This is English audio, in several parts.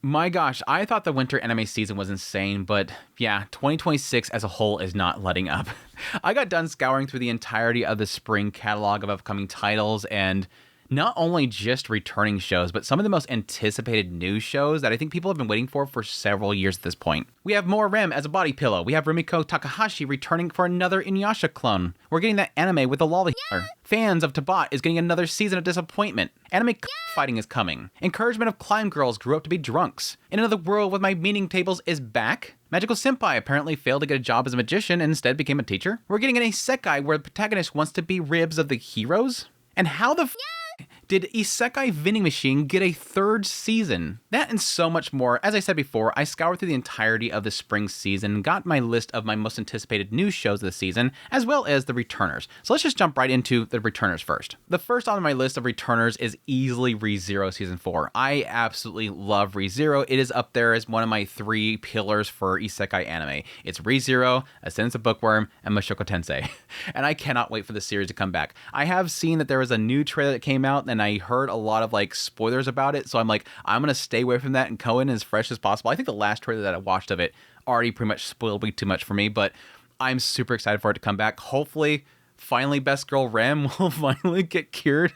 My gosh, I thought the winter anime season was insane, but yeah, 2026 as a whole is not letting up. I got done scouring through the entirety of the spring catalog of upcoming titles, and not only just returning shows, but some of the most anticipated new shows that I think people have been waiting for several years at this point. We have more Rem as a body pillow. We have Rumiko Takahashi returning for another Inuyasha clone. We're getting that anime with the lolly healer. Fans of Tabat is getting another season of disappointment. Anime fighting is coming. Encouragement of climb girls grew up to be drunks. In Another World with My Meaning Tables is back. Magical Senpai apparently failed to get a job as a magician and instead became a teacher. We're getting an isekai where the protagonist wants to be ribs of the heroes. And how the did Isekai Vending Machine get a third season? That and so much more. As I said before, I scoured through the entirety of the spring season and got my list of my most anticipated new shows of the season, as well as the returners. So let's just jump right into the returners first. The first on my list of returners is easily ReZero Season 4. I absolutely love ReZero. It is up there as one of my 3 pillars for Isekai anime. It's ReZero, Ascendance of Bookworm, and Mushoku Tensei. And I cannot wait for the series to come back. I have seen that there was a new trailer that came out, and I heard a lot of spoilers about it, so I'm I'm gonna stay away from that and go in as fresh as possible. I think the last trailer that I watched of it already pretty much spoiled way too much for me, but I'm super excited for it to come back. Hopefully, finally Best Girl Rem will finally get cured.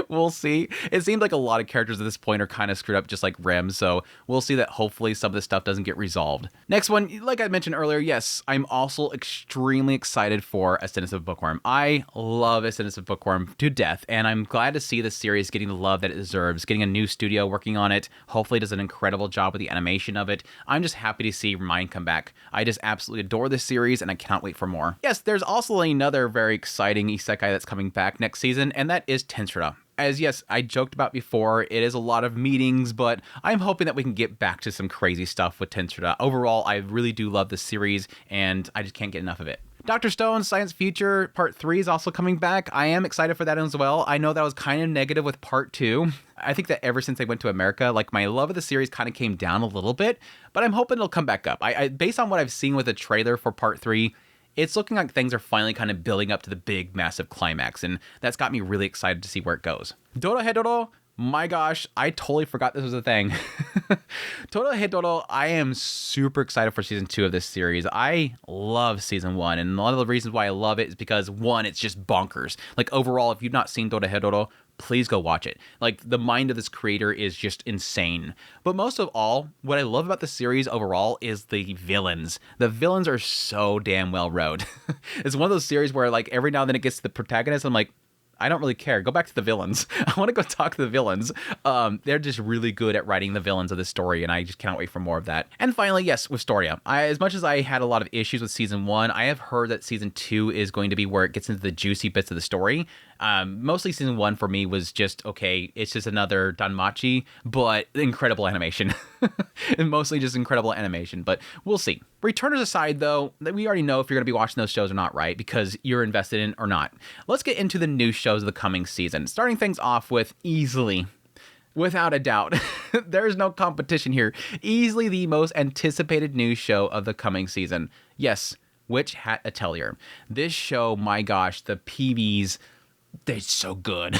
We'll see. It seems like a lot of characters at this point are kind of screwed up, just like Rem, so we'll see that hopefully some of this stuff doesn't get resolved. Next one, like I mentioned earlier, yes, I'm also extremely excited for Ascendance of Bookworm. I love Ascendance of Bookworm to death, and I'm glad to see the series getting the love that it deserves, getting a new studio working on it. Hopefully it does an incredible job with the animation of it. I'm just happy to see mine come back. I just absolutely adore this series, and I cannot wait for more. Yes, there's also another very exciting isekai that's coming back next season, and that is Tensura. As yes, I joked about before, it is a lot of meetings, but I'm hoping that we can get back to some crazy stuff with Tensura. Overall, I really do love this series, and I just can't get enough of it. Dr. Stone's Science Future Part 3 is also coming back. I am excited for that as well. I know that was kind of negative with Part 2. I think that ever since they went to America, my love of the series kind of came down a little bit, but I'm hoping it'll come back up. Based on what I've seen with the trailer for Part 3, it's looking like things are finally kind of building up to the big, massive climax, and that's got me really excited to see where it goes. Dorohedoro, my gosh, I totally forgot this was a thing. Dorohedoro, I am super excited for Season 2 of this series. I love Season 1, and one of the reasons why I love it is because, one, it's just bonkers. Overall, if you've not seen Dorohedoro, please go watch it. The mind of this creator is just insane. But most of all, what I love about the series overall is the villains. The villains are so damn well wrote. It's one of those series where every now and then it gets to the protagonist, I'm I don't really care. Go back to the villains. I want to go talk to the villains. They're just really good at writing the villains of this story, and I just cannot wait for more of that. And finally, yes, Wistoria. As much as I had a lot of issues with Season 1, I have heard that Season 2 is going to be where it gets into the juicy bits of the story. Mostly Season 1 for me was just, okay, it's just another Danmachi, but incredible animation. And mostly just incredible animation, but we'll see. Returners aside, though, we already know if you're going to be watching those shows or not, right? Because you're invested in or not. Let's get into the new shows of the coming season. Starting things off with easily, without a doubt, there's no competition here, easily the most anticipated new show of the coming season. Yes, Hat Aterlier. This show, my gosh, the PVs, they're so good.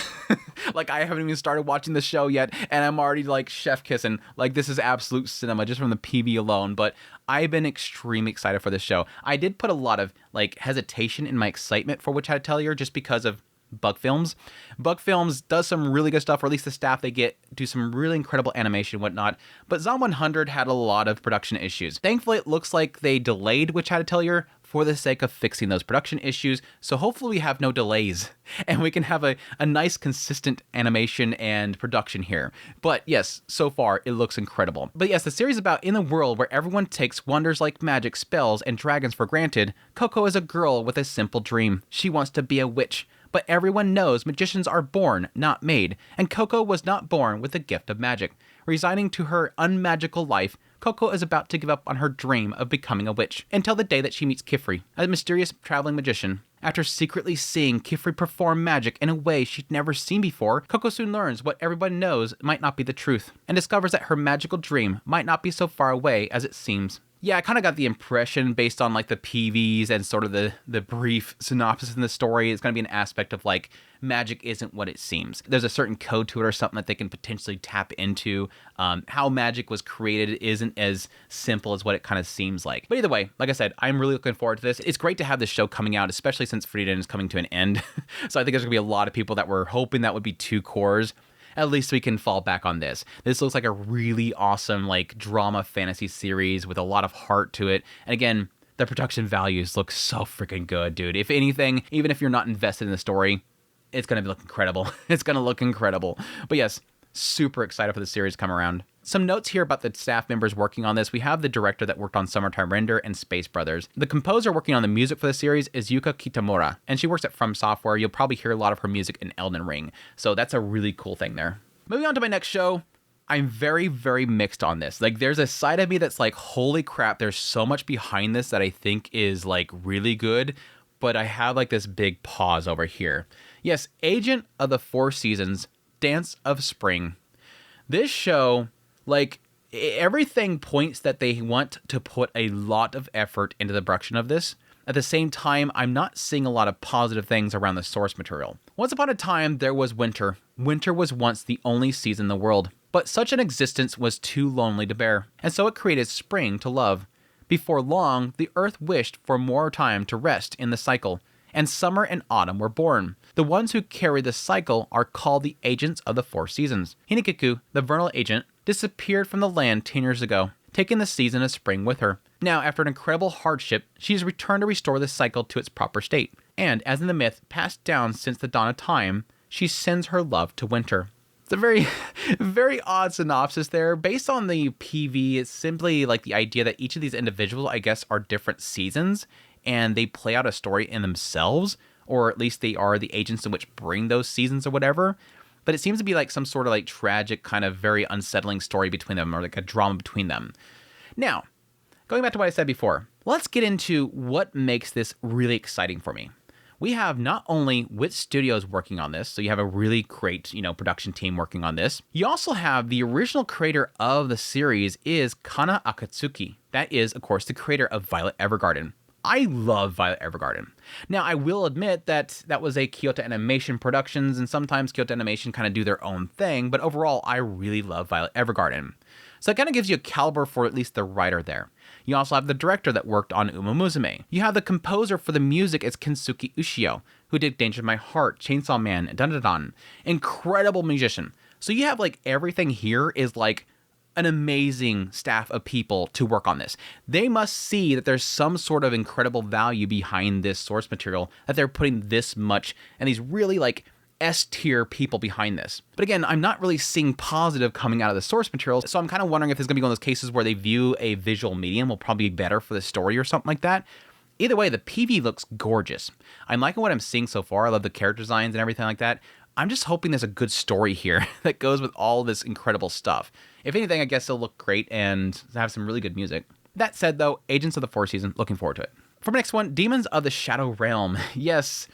I haven't even started watching the show yet, and I'm already chef kissing. This is absolute cinema just from the PV alone, but I've been extremely excited for this show. I did put a lot of hesitation in my excitement for Hat Aterlier just because of Bug Films. Bug Films does some really good stuff, or at least the staff they get do some really incredible animation and whatnot, but Zom 100 had a lot of production issues. Thankfully, it looks like they delayed Hat Aterlier for the sake of fixing those production issues, so hopefully we have no delays, and we can have a nice, consistent animation and production here. But yes, so far, it looks incredible. But yes, the series is about in a world where everyone takes wonders like magic, spells, and dragons for granted, Coco is a girl with a simple dream. She wants to be a witch. But everyone knows magicians are born, not made, and Coco was not born with the gift of magic. Resigning to her unmagical life, Coco is about to give up on her dream of becoming a witch, until the day that she meets Kifri, a mysterious traveling magician. After secretly seeing Kifri perform magic in a way she'd never seen before, Coco soon learns what everyone knows might not be the truth, and discovers that her magical dream might not be so far away as it seems. Yeah, I kind of got the impression based on like the PVs and sort of the brief synopsis in the story, it's going to be an aspect of like magic isn't what it seems. There's a certain code to it or something that they can potentially tap into. How magic was created isn't as simple as what it kind of seems like. But either way, like I said, I'm really looking forward to this. It's great to have this show coming out, especially since Frieren is coming to an end. So I think there's going to be a lot of people that were hoping that would be 2 cores. At least we can fall back on this. This looks like a really awesome like drama fantasy series with a lot of heart to it. And again, the production values look so freaking good, dude. If anything, even if you're not invested in the story, it's going to look incredible. It's going to look incredible. But yes, super excited for the series to come around. Some notes here about the staff members working on this. We have the director that worked on Summertime Render and Space Brothers. The composer working on the music for the series is Yuka Kitamura, and she works at From Software. You'll probably hear a lot of her music in Elden Ring, so that's a really cool thing there. Moving on to my next show, I'm very, very mixed on this. Like, there's a side of me that's like, holy crap, there's so much behind this that I think is like really good, but I have like this big pause over here. Yes, Agent of the Four Seasons, Dance of Spring. This show, like, everything points that they want to put a lot of effort into the production of this. At the same time, I'm not seeing a lot of positive things around the source material. Once upon a time, there was winter. Winter was once the only season in the world, but such an existence was too lonely to bear, and so it created spring to love. Before long, the earth wished for more time to rest in the cycle, and summer and autumn were born. The ones who carry the cycle are called the Agents of the Four Seasons. Hinekiko, the vernal agent, disappeared from the land 10 years ago, taking the season of spring with her. Now, after an incredible hardship, she has returned to restore the cycle to its proper state. And, as in the myth passed down since the dawn of time, she sends her love to winter. It's a very, very odd synopsis there. Based on the PV, it's simply like the idea that each of these individuals, I guess, are different seasons, and they play out a story in themselves, or at least they are the agents in which bring those seasons or whatever. But it seems to be like some sort of like tragic, kind of very unsettling story between them, or like a drama between them. Now, going back to what I said before, let's get into what makes this really exciting for me. We have not only Wit Studios working on this, so you have a really great, production team working on this. You also have the original creator of the series is Kana Akatsuki. That is, of course, the creator of Violet Evergarden. I love Violet Evergarden. Now, I will admit that that was a Kyoto Animation Productions, and sometimes Kyoto Animation kind of do their own thing, but overall, I really love Violet Evergarden. So it kind of gives you a caliber for at least the writer there. You also have the director that worked on Uma Musume. You have the composer for the music is Kensuke Ushio, who did Danger in My Heart, Chainsaw Man, and Dandadan. Incredible musician. So you have like everything here is like an amazing staff of people to work on this. They must see that there's some sort of incredible value behind this source material, that they're putting this much and these really like S-tier people behind this. But again, I'm not really seeing positive coming out of the source material, so I'm kind of wondering if there's going to be one of those cases where they view a visual medium will probably be better for the story or something like that. Either way, the PV looks gorgeous. I'm liking what I'm seeing so far. I love the character designs and everything like that. I'm just hoping there's a good story here that goes with all this incredible stuff. If anything, I guess it'll look great and have some really good music. That said, though, Agents of the Four Seasons, looking forward to it. For my next one, Demons of the Shadow Realm. Yes,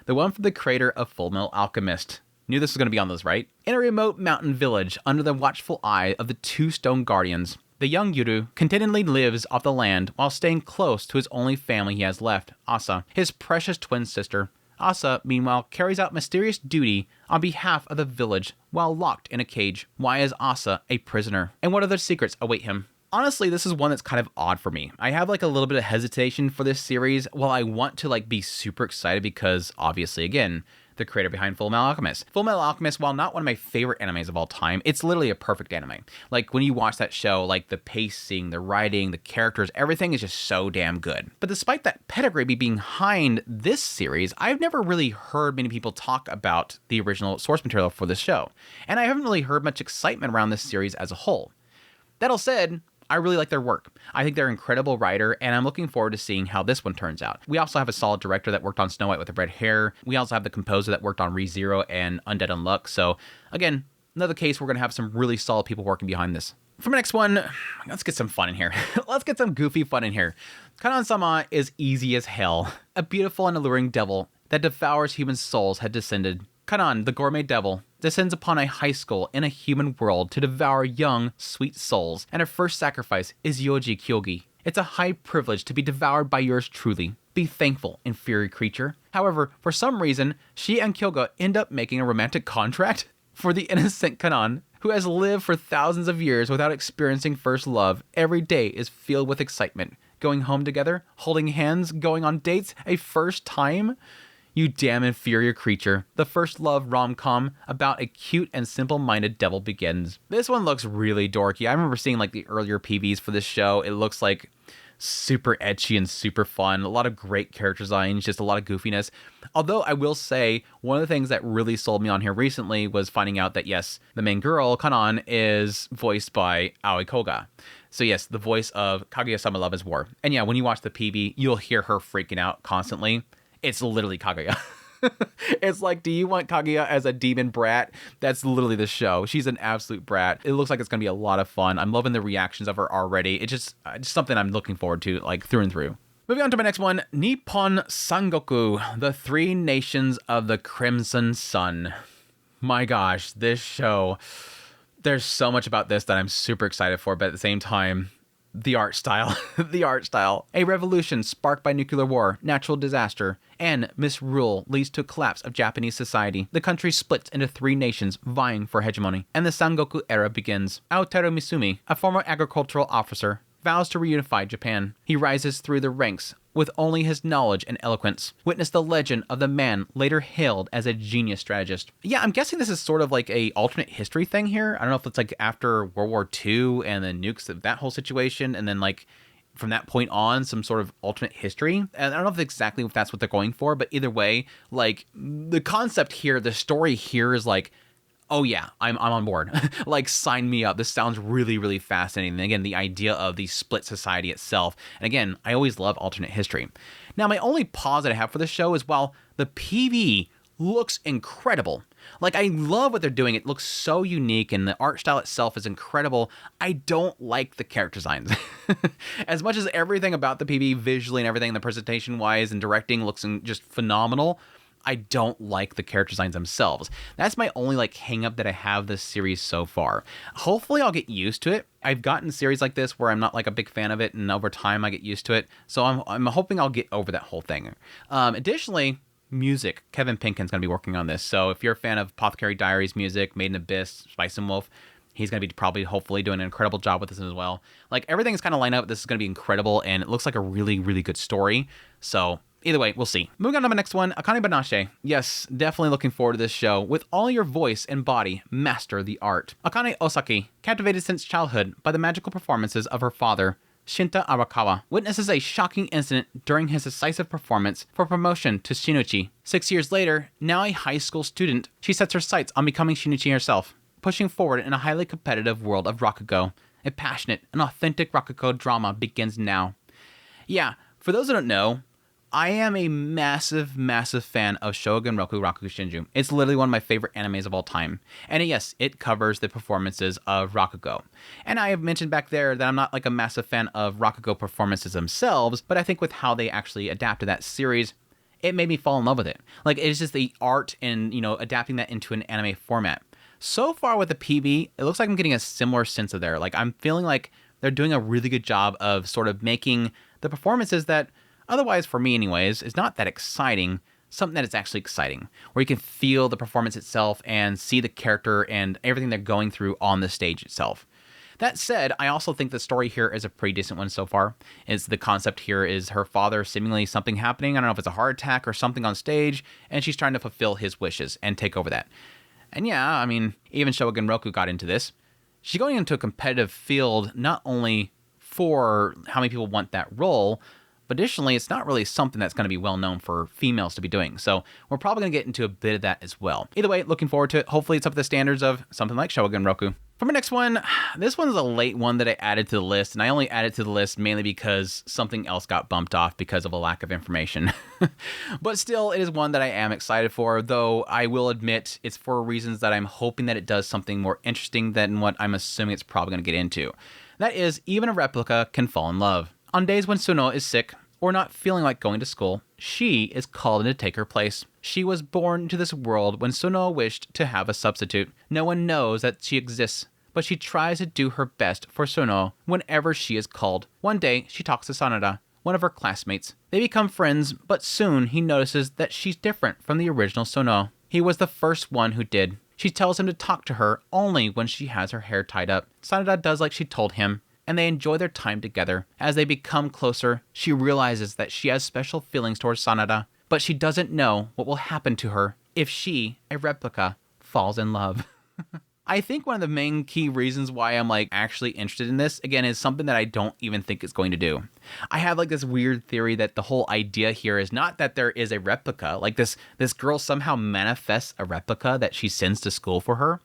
the one from the creator of Fullmetal Alchemist. Knew this was going to be on those, right? In a remote mountain village, under the watchful eye of the two stone guardians, the young Yuru contentedly lives off the land while staying close to his only family he has left, Asa, his precious twin sister. Asa, meanwhile, carries out mysterious duty on behalf of the village while locked in a cage. Why is Asa a prisoner? And what other secrets await him? Honestly, this is one that's kind of odd for me. I have like a little bit of hesitation for this series while I want to like be super excited because obviously, again, the creator behind Fullmetal Alchemist. Fullmetal Alchemist, while not one of my favorite animes of all time, it's literally a perfect anime. Like when you watch that show, like the pacing, the writing, the characters, everything is just so damn good. But despite that pedigree behind this series, I've never really heard many people talk about the original source material for this show. And I haven't really heard much excitement around this series as a whole. That all said, I really like their work. I think they're an incredible writer, and I'm looking forward to seeing how this one turns out. We also have a solid director that worked on Snow White with the Red Hair. We also have the composer that worked on ReZero and Undead Unluck. So, again, another case we're going to have some really solid people working behind this. For my next one, let's get some fun in here. Let's get some goofy fun in here. Kanan-sama is easy as hell. A beautiful and alluring devil that devours human souls had descended. Kanan, the gourmet devil, descends upon a high school in a human world to devour young, sweet souls, and her first sacrifice is Yoji Kyogi, It's a high privilege to be devoured by yours truly. Be thankful, inferior creature. However, for some reason, she and Kyoga end up making a romantic contract for the innocent Kanan, who has lived for thousands of years without experiencing first love. Every day is filled with excitement. Going home together, holding hands, going on dates, a first time? You damn inferior creature. The first love rom-com about a cute and simple-minded devil begins. This one looks really dorky. I remember seeing like the earlier PVs for this show. It looks like super ecchi and super fun. A lot of great character designs, just a lot of goofiness. Although I will say, one of the things that really sold me on here recently was finding out that yes, the main girl, Kanan, is voiced by Aoi Koga. So yes, the voice of Kaguya-sama Love is War. And yeah, when you watch the PV, you'll hear her freaking out constantly. It's literally Kaguya. It's like, do you want Kaguya as a demon brat? That's literally the show. She's an absolute brat. It looks like it's going to be a lot of fun. I'm loving the reactions of her already. It's just something I'm looking forward to, like, through and through. Moving on to my next one, NIPPON SANGOKU, the Three Nations of the Crimson Sun. My gosh, this show, there's so much about this that I'm super excited for, but at the same time, the art style. The art style. A revolution sparked by nuclear war, natural disaster, and misrule leads to a collapse of Japanese society. The country splits into three nations vying for hegemony, and the Sangoku era begins. Aoteru Misumi, a former agricultural officer, vows to reunify Japan. He rises through the ranks with only his knowledge and eloquence. Witness the legend of the man later hailed as a genius strategist. Yeah, I'm guessing this is sort of like a alternate history thing here. I don't know if it's like after World War II and the nukes of that whole situation, and then like from that point on, some sort of alternate history. And I don't know if exactly if that's what they're going for, but either way, like the concept here, the story here is like, oh yeah, I'm on board. Like, sign me up. This sounds really, really fascinating. And again, the idea of the split society itself. And again, I always love alternate history. Now, my only pause that I have for this show is while the PV looks incredible. Like, I love what they're doing. It looks so unique, and the art style itself is incredible. I don't like the character designs. As much as everything about the PV, visually and everything, the presentation-wise and directing looks just phenomenal, I don't like the character designs themselves. That's my only like hang up that I have this series so far. Hopefully I'll get used to it. I've gotten series like this where I'm not like a big fan of it, and over time I get used to it. So I'm hoping I'll get over that whole thing. Additionally, music. Kevin Pinkin's going to be working on this. So if you're a fan of Apothecary Diaries music, Made in Abyss, Spice and Wolf, he's going to be probably hopefully doing an incredible job with this as well. Like, everything's kind of lined up. This is going to be incredible, and it looks like a really, really good story. So either way, we'll see. Moving on to my next one, Akane-banashi. Yes, definitely looking forward to this show. With all your voice and body, master the art. Akane Osaki, captivated since childhood by the magical performances of her father, Shinta Arakawa, witnesses a shocking incident during his decisive performance for promotion to Shinichi. 6 years later, now a high school student, she sets her sights on becoming Shinichi herself, pushing forward in a highly competitive world of Rakugo. A passionate and authentic Rakugo drama begins now. Yeah, for those who don't know, I am a massive, massive fan of Shogun Roku Rakugo Shinju. It's literally one of my favorite animes of all time. And yes, it covers the performances of Rakugo. And I have mentioned back there that I'm not like a massive fan of Rakugo performances themselves, but I think with how they actually adapted that series, it made me fall in love with it. Like, it's just the art and, you know, adapting that into an anime format. So far with the PV, it looks like I'm getting a similar sense of there. Like, I'm feeling like they're doing a really good job of sort of making the performances that otherwise, for me anyways, is not that exciting, something that is actually exciting, where you can feel the performance itself and see the character and everything they're going through on the stage itself. That said, I also think the story here is a pretty decent one so far. The concept here is her father, seemingly something happening, I don't know if it's a heart attack or something on stage, and she's trying to fulfill his wishes and take over that. And yeah, I mean, even Shogun Roku got into this. She's going into a competitive field not only for how many people want that role, but additionally, it's not really something that's going to be well known for females to be doing. So we're probably going to get into a bit of that as well. Either way, looking forward to it. Hopefully it's up to the standards of something like Shogun Roku. For my next one, this one's a late one that I added to the list, and I only added to the list mainly because something else got bumped off because of a lack of information. But still, it is one that I am excited for, though I will admit it's for reasons that I'm hoping that it does something more interesting than what I'm assuming it's probably going to get into. That is, even a replica can fall in love. On days when Suno is sick or not feeling like going to school, she is called in to take her place. She was born into this world when Suno wished to have a substitute. No one knows that she exists, but she tries to do her best for Sono whenever she is called. One day, she talks to Sanada, one of her classmates. They become friends, but soon he notices that she's different from the original Sono. He was the first one who did. She tells him to talk to her only when she has her hair tied up. Sanada does like she told him, and they enjoy their time together. As they become closer, she realizes that she has special feelings towards Sanada, but she doesn't know what will happen to her if she, a replica, falls in love. I think one of the main key reasons why I'm actually interested in this, again, is something that I don't even think it's going to do. I have this weird theory that the whole idea here is not that there is a replica, this girl somehow manifests a replica that she sends to school for her.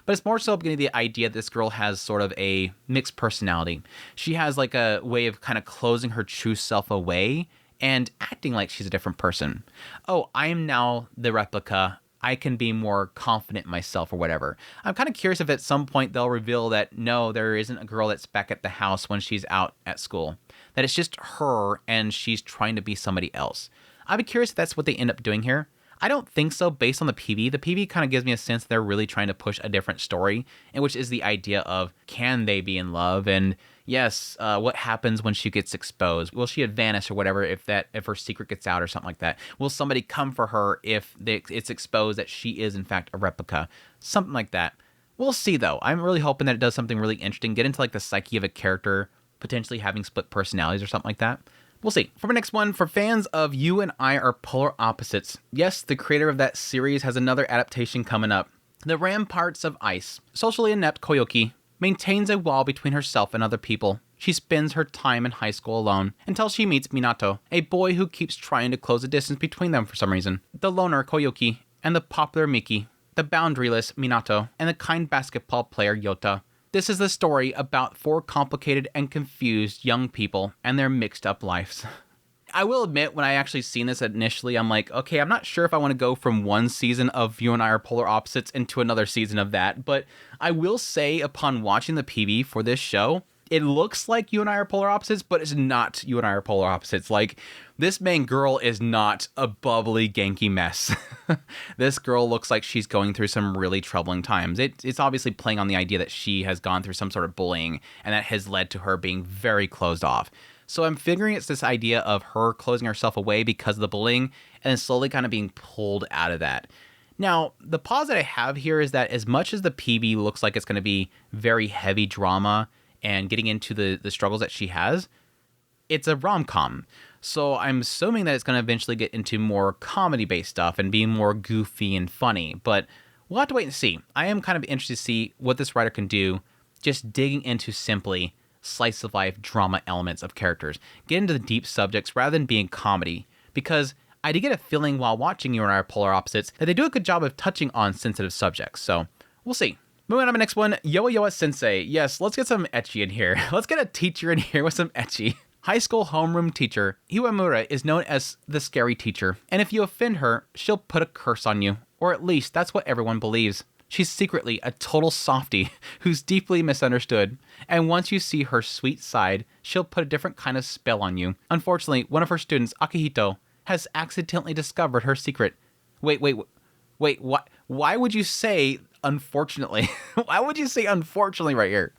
But it's more so beginning the idea that this girl has sort of a mixed personality. She has a way of kind of closing her true self away and acting like she's a different person. Oh, I'm now the replica. I can be more confident in myself or whatever. I'm kind of curious if at some point they'll reveal that no, there isn't a girl that's back at the house when she's out at school. That it's just her and she's trying to be somebody else. I'd be curious if that's what they end up doing here. I don't think so based on the PV. The PV kind of gives me a sense they're really trying to push a different story, in which is the idea of can they be in love? And yes, what happens when she gets exposed? Will she vanish or whatever if her secret gets out or something like that? Will somebody come for her if it's exposed that she is in fact a replica? Something like that. We'll see though. I'm really hoping that it does something really interesting. Get into the psyche of a character, potentially having split personalities or something like that. We'll see. For my next one, for fans of You and I Are Polar Opposites, yes, the creator of that series has another adaptation coming up. The Ramparts of Ice. Socially inept Koyuki maintains a wall between herself and other people. She spends her time in high school alone until she meets Minato, a boy who keeps trying to close the distance between them for some reason. The loner Koyuki and the popular Miki, the boundaryless Minato, and the kind basketball player Yota. This is the story about 4 complicated and confused young people and their mixed up lives. I will admit, when I actually seen this initially, I'm okay, I'm not sure if I want to go from one season of You and I Are Polar Opposites into another season of that, but I will say upon watching the PV for this show, it looks like You and I Are Polar Opposites, but it's not You and I Are Polar Opposites. This main girl is not a bubbly, ganky mess. This girl looks like she's going through some really troubling times. It's obviously playing on the idea that she has gone through some sort of bullying, and that has led to her being very closed off. So I'm figuring it's this idea of her closing herself away because of the bullying, and then slowly kind of being pulled out of that. Now, the pause that I have here is that as much as the PV looks like it's going to be very heavy drama and getting into the struggles that she has, it's a rom-com. So I'm assuming that it's going to eventually get into more comedy-based stuff and be more goofy and funny. But we'll have to wait and see. I am kind of interested to see what this writer can do, just digging into simply slice-of-life drama elements of characters. Get into the deep subjects rather than being comedy. Because I did get a feeling while watching You and I Are Polar Opposites that they do a good job of touching on sensitive subjects. So we'll see. Moving on to my next one, Yowa Sensei. Yes, let's get some ecchi in here. Let's get a teacher in here with some ecchi. High school homeroom teacher Iwamura is known as the scary teacher, and if you offend her, she'll put a curse on you, or at least that's what everyone believes. She's secretly a total softie who's deeply misunderstood, and once you see her sweet side, she'll put a different kind of spell on you. Unfortunately, one of her students, Akihito, has accidentally discovered her secret. Wait, what? Why would you say unfortunately? Why would you say unfortunately right here?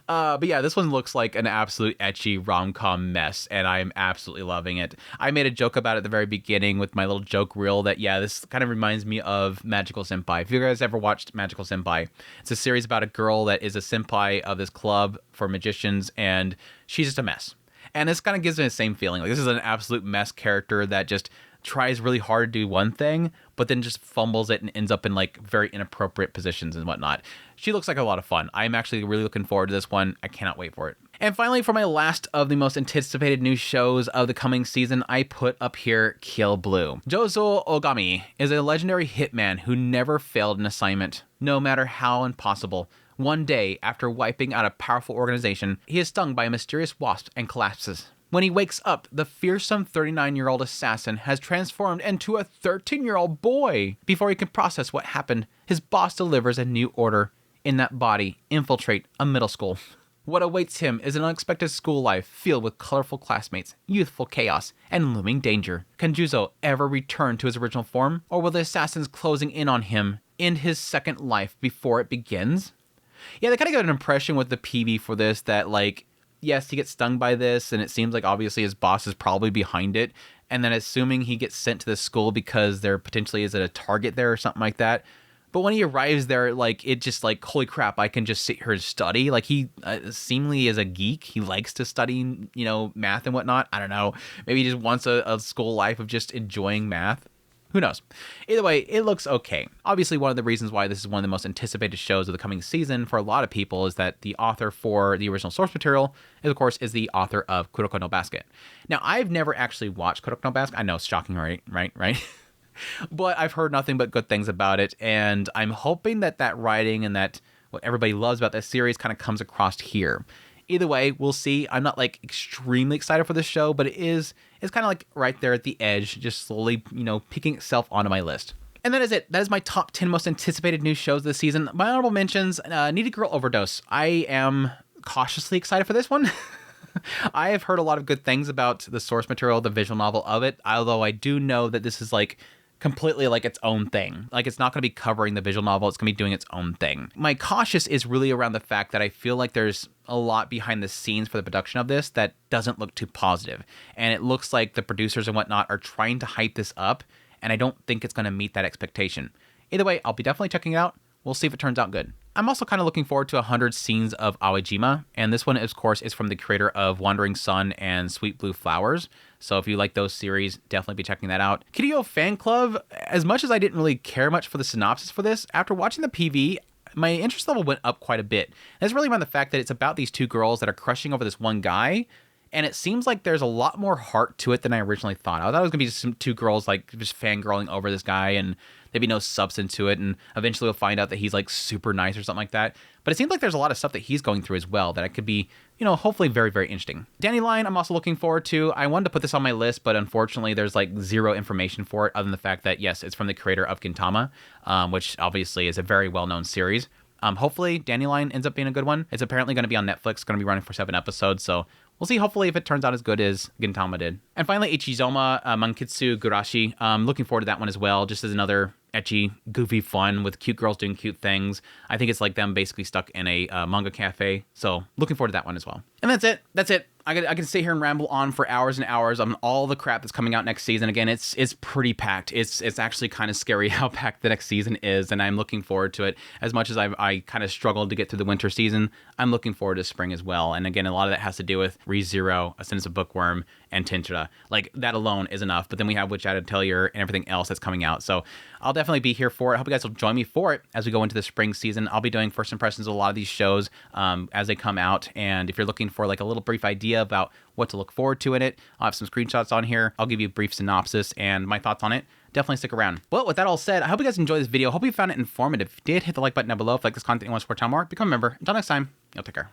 But yeah, this one looks like an absolute ecchi rom-com mess, and I am absolutely loving it. I made a joke about it at the very beginning with my little joke reel that, yeah, this kind of reminds me of Magical Senpai. If you guys ever watched Magical Senpai, it's a series about a girl that is a senpai of this club for magicians, and she's just a mess. And this kind of gives me the same feeling. This is an absolute mess character that just tries really hard to do one thing, but then just fumbles it and ends up in very inappropriate positions and whatnot. She looks like a lot of fun. I'm actually really looking forward to this one. I cannot wait for it. And finally, for my last of the most anticipated new shows of the coming season, I put up here Kill Blue. Jozo Ogami is a legendary hitman who never failed an assignment, no matter how impossible. One day, after wiping out a powerful organization, he is stung by a mysterious wasp and collapses. When he wakes up, the fearsome 39-year-old assassin has transformed into a 13-year-old boy. Before he can process what happened, his boss delivers a new order. In that body, infiltrate a middle school. What awaits him is an unexpected school life filled with colorful classmates, youthful chaos, and looming danger. Can Juzo ever return to his original form? Or will the assassins closing in on him end his second life before it begins? Yeah, they kind of get an impression with the PV for this that, like, yes, he gets stung by this, and it seems like obviously his boss is probably behind it. And then assuming he gets sent to the school because there potentially is a target there or something like that. But when he arrives there, like, it just like, holy crap, I can just sit here and study. Like, he seemingly is a geek. He likes to study, you know, math and whatnot. I don't know. Maybe he just wants a school life of just enjoying math. Who knows? Either way, it looks okay. Obviously, one of the reasons why this is one of the most anticipated shows of the coming season for a lot of people is that the author for the original source material is, of course, the author of Kuroko no Basket. Now, I've never actually watched Kuroko no Basket. I know it's shocking, right? But I've heard nothing but good things about it, and I'm hoping that that writing and that what everybody loves about this series kind of comes across here. Either way, we'll see. I'm not like extremely excited for this show, but it's kind of like right there at the edge, just slowly, you know, picking itself onto my list. And that is it. That is my top 10 most anticipated new shows this season. My honorable mentions, Needy Girl Overdose. I am cautiously excited for this one. I have heard a lot of good things about the source material, the visual novel of it, although I do know that this is like completely like its own thing. Like, it's not going to be covering the visual novel. It's going to be doing its own thing. My cautious is really around the fact that I feel like there's a lot behind the scenes for the production of this that doesn't look too positive. And it looks like the producers and whatnot are trying to hype this up, and I don't think it's going to meet that expectation. Either way, I'll be definitely checking it out. We'll see if it turns out good. I'm also kind of looking forward to 100 Scenes of AWAJIMA, and this one, of course, is from the creator of Wandering Sun and Sweet Blue Flowers. So if you like those series, definitely be checking that out. Kirio Fanclub, as much as I didn't really care much for the synopsis for this, after watching the PV, my interest level went up quite a bit. And it's really around the fact that it's about these two girls that are crushing over this one guy, and it seems like there's a lot more heart to it than I originally thought. I thought it was going to be just some two girls like just fangirling over this guy, and there'd be no substance to it, and eventually we'll find out that he's like super nice or something like that. But it seems like there's a lot of stuff that he's going through as well that it could be, you know, hopefully very, very interesting. Dandelion, I'm also looking forward to. I wanted to put this on my list, but unfortunately there's like zero information for it other than the fact that, yes, it's from the creator of Gintama, which obviously is a very well-known series. Hopefully Dandelion ends up being a good one. It's apparently going to be on Netflix, going to be running for 7 episodes, so we'll see, hopefully, if it turns out as good as Gintama did. And finally, Ichijyoma, Mankitsu, Gurashi. Looking forward to that one as well, just as another ecchi, goofy fun with cute girls doing cute things. I think it's like them basically stuck in a manga cafe, so looking forward to that one as well. And that's it. I can sit here and ramble on for hours and hours on all the crap that's coming out next season. Again, it's pretty packed. It's actually kind of scary how packed the next season is, and I'm looking forward to it. As much as I kind of struggled to get through the winter season, I'm looking forward to spring as well. And again, a lot of that has to do with ReZero, Ascendance of Bookworm, and Tensura. Like, that alone is enough, but then we have Hat Aterlier and everything else that's coming out. So I'll definitely be here for it. I hope you guys will join me for it as we go into the spring season. I'll be doing first impressions of a lot of these shows as they come out, and if you're looking for like a little brief idea about what to look forward to in it, I'll have some screenshots on here. I'll give you a brief synopsis and my thoughts on it. Definitely stick around. Well, with that all said, I hope you guys enjoyed this video. Hope you found it informative. If you did, hit the like button down below. If you like this content and you want to support channel more, become a member. Until next time, y'all take care.